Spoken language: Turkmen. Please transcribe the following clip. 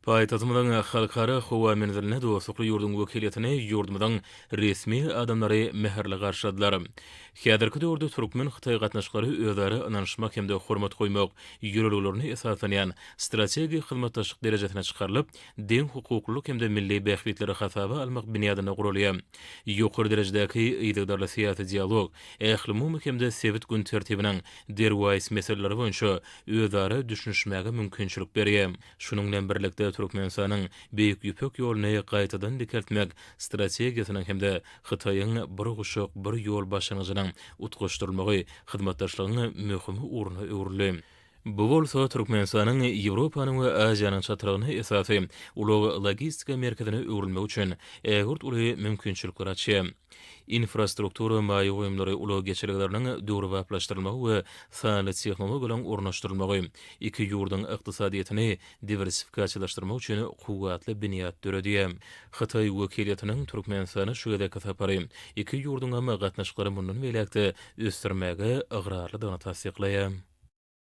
Paýtazymyň halkara howa menziline dostlukly ýurdun wekiliýetine ýurdumyň resmi adamlary meherle garşyladylar. Häzirki döwürde türkmen Hytaý gatnaşykary özleri ynanşmak hemde hormat goýmak ýöreliglerini esaslanýan strategik hyzmatdaşlyk derejesine çykarylyp, deň hukuklyk hemde milli bähliklere hasaba almak binýadyna gurulýar. Ýokary derejedäki ýygdarly syýasy dialog, ähli hemde sebit gün tertibiniň derwäs meseleleri boýunça özleri düşünişmäge mümkinçilik berýär. Şunuň bilen birlikde Türkmenistanyň beýik ýüpek ýoluny gaýtadan dikeltmek strategiýasynyň hemde Hytaýyň bir guşak bir ýol başlanyjynyň utgaşdyrylmagy hyzmatdaşlygyny möhüm uruna öwrüli. Bu bolsa Türkmenistanyň Ýewropanyň we Aziýanyň çatyrygyny esasy uly logistika merkezine öwrülmek üçin ägert uly mümkinçilikler açýar. Infrastruktura maýy goýumlary uly geçirikleriniň döwri baplaşdyrylmagy we sany tehnologiýa bilen urnaşdyrylmagy iki ýurdun ykdysadyýetini diversifikasiýalaşdyrmak üçin kuwatly binýat döredýär. Hytaý wekiliýetiniň Türkmenistana şu gedek sapary iki ýurdun gatnaşyklary mundan beýlekde ösdürmäge ygrar tasdiklaýar.